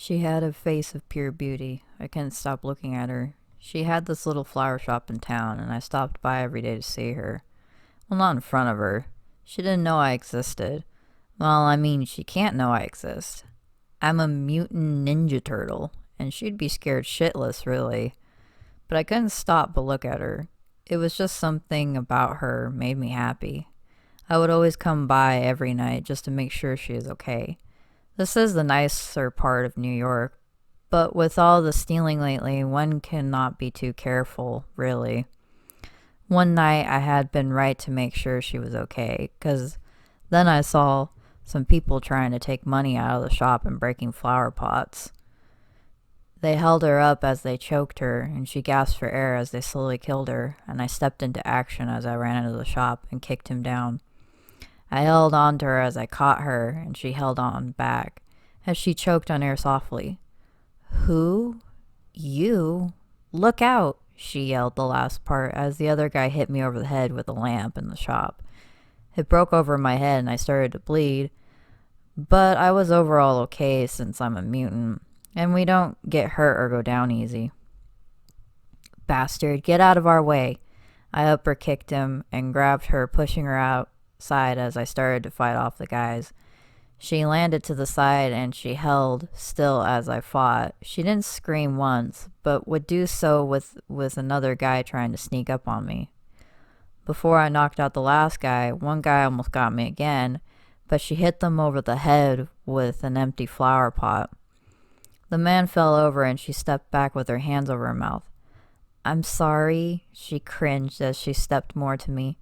She had a face of pure beauty. I couldn't stop looking at her. She had this little flower shop in town, and I stopped by every day to see her. Well, not in front of her. She didn't know I existed. Well, I mean, she can't know I exist. I'm a mutant ninja turtle, and she'd be scared shitless, really. But I couldn't stop but look at her. It was just something about her made me happy. I would always come by every night just to make sure she is okay. This is the nicer part of New York, but with all the stealing lately, one cannot be too careful, really. One night I had been right to make sure she was okay, because then I saw some people trying to take money out of the shop and breaking flower pots. They held her up as they choked her, and she gasped for air as they slowly killed her, and I stepped into action as I ran into the shop and kicked him down. I held on to her as I caught her, and she held on back, as she choked on air softly. "Who? You? Look out!" she yelled the last part as the other guy hit me over the head with a lamp in the shop. It broke over my head and I started to bleed, but I was overall okay since I'm a mutant, and we don't get hurt or go down easy. "Bastard, get out of our way!" I upper kicked him and grabbed her, pushing her outside as I started to fight off the guys. She landed to the side and she held still as I fought. She didn't scream once, but would do so with another guy trying to sneak up on me. Before I knocked out the last guy, one guy almost got me again, but she hit them over the head with an empty flower pot. The man fell over and she stepped back with her hands over her mouth. "I'm sorry," she cringed as she stepped more to me.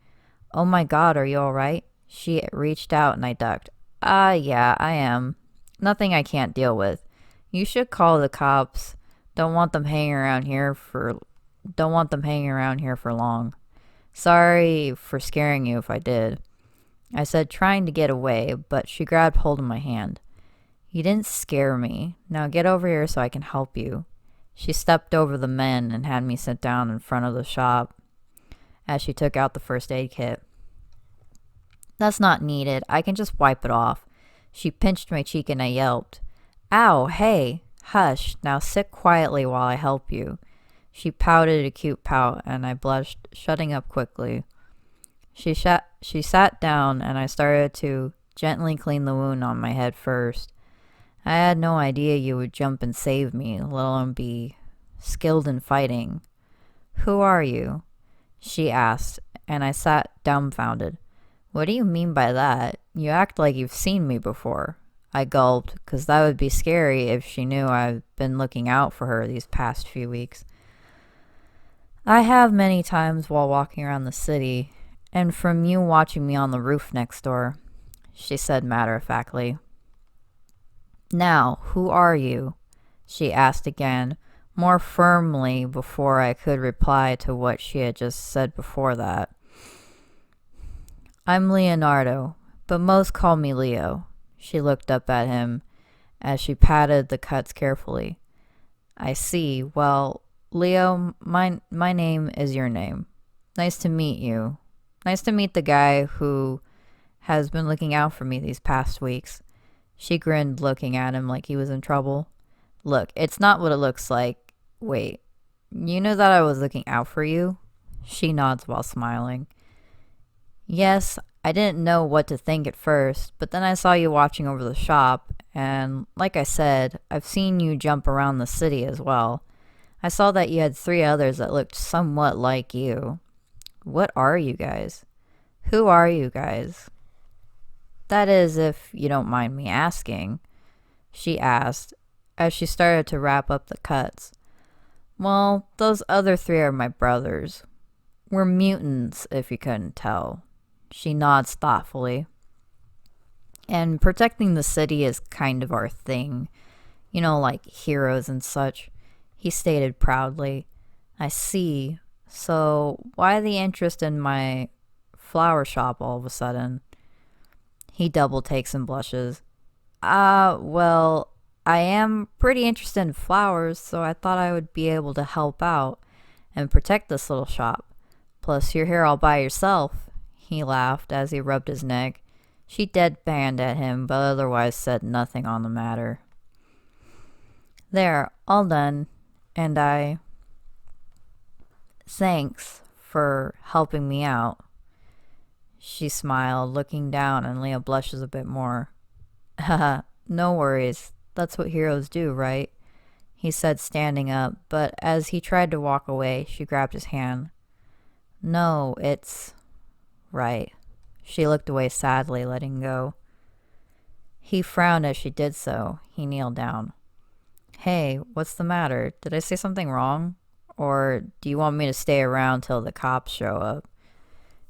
"Oh my God, are you alright?" She reached out and I ducked. Yeah, I am. Nothing I can't deal with. You should call the cops. Don't want them hanging around here for long. Sorry for scaring you if I did," I said, trying to get away, but she grabbed hold of my hand. "You didn't scare me. Now get over here so I can help you." She stepped over the men and had me sit down in front of the shop as she took out the first aid kit. "That's not needed. I can just wipe it off." She pinched my cheek and I yelped. "Ow, hey, hush. Now sit quietly while I help you." She pouted a cute pout and I blushed, shutting up quickly. She sat down and I started to gently clean the wound on my head first. I had no idea you would jump and save me, let alone be skilled in fighting. "Who are you?" she asked, and I sat dumbfounded. "What do you mean by that? You act like you've seen me before." I gulped, because that would be scary if she knew I've been looking out for her these past few weeks. "I have many times while walking around the city, and from you watching me on the roof next door," she said matter-of-factly. "Now, who are you?" she asked again, more firmly before I could reply to what she had just said before that. "I'm Leonardo, but most call me Leo." She looked up at him as she patted the cuts carefully. "I see. Well, Leo, my name is your name. Nice to meet you. Nice to meet the guy who has been looking out for me these past weeks." She grinned, looking at him like he was in trouble. "Look, it's not what it looks like. Wait, you know that I was looking out for you?" She nods while smiling. "Yes, I didn't know what to think at first, but then I saw you watching over the shop, and like I said, I've seen you jump around the city as well. I saw that you had 3 others that looked somewhat like you. What are you guys? Who are you guys? That is, if you don't mind me asking," she asked, as she started to wrap up the cuts. "Well, those other 3 are my brothers. We're mutants, if you couldn't tell." She nods thoughtfully. "And protecting the city is kind of our thing. You know, like heroes and such," he stated proudly. "I see. So, why the interest in my flower shop all of a sudden?" He double takes and blushes. Well, I am pretty interested in flowers, so I thought I would be able to help out and protect this little shop. Plus, you're here all by yourself." He laughed as he rubbed his neck. She deadpanned at him, but otherwise said nothing on the matter. There, all done. And thanks for helping me out. She smiled, looking down, and Leo blushes a bit more. Haha, no worries. That's what heroes do, right? He said, standing up, but as he tried to walk away, she grabbed his hand. No, it's right. She looked away sadly, letting go. He frowned as she did so. He kneeled down. Hey, what's the matter? Did I say something wrong? Or do you want me to stay around till the cops show up?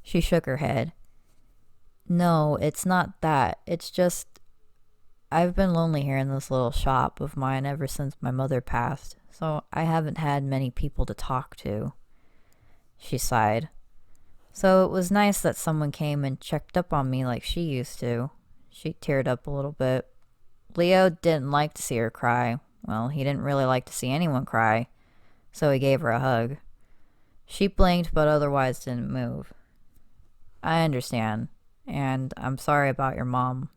She shook her head. No, it's not that. It's just I've been lonely here in this little shop of mine ever since my mother passed, so I haven't had many people to talk to. She sighed. So it was nice that someone came and checked up on me like she used to. She teared up a little bit. Leo didn't like to see her cry. Well, he didn't really like to see anyone cry, so he gave her a hug. She blinked but otherwise didn't move. I understand, and I'm sorry about your mom.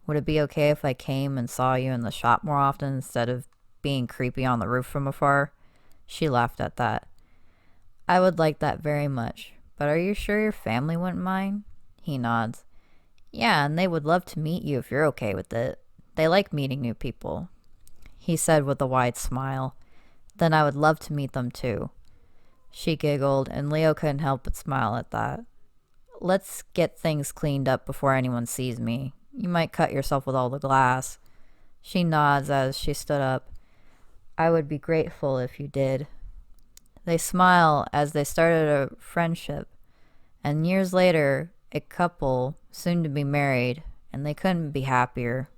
Would it be okay if I came and saw you in the shop more often instead of being creepy on the roof from afar? She laughed at that. I would like that very much, but are you sure your family wouldn't mind? He nods. Yeah, and they would love to meet you if you're okay with it. They like meeting new people. He said with a wide smile. Then I would love to meet them too. She giggled, and Leo couldn't help but smile at that. Let's get things cleaned up before anyone sees me. You might cut yourself with all the glass. She nods as she stood up. I would be grateful if you did. They smile as they started a friendship, and years later, a couple, soon to be married, and they couldn't be happier.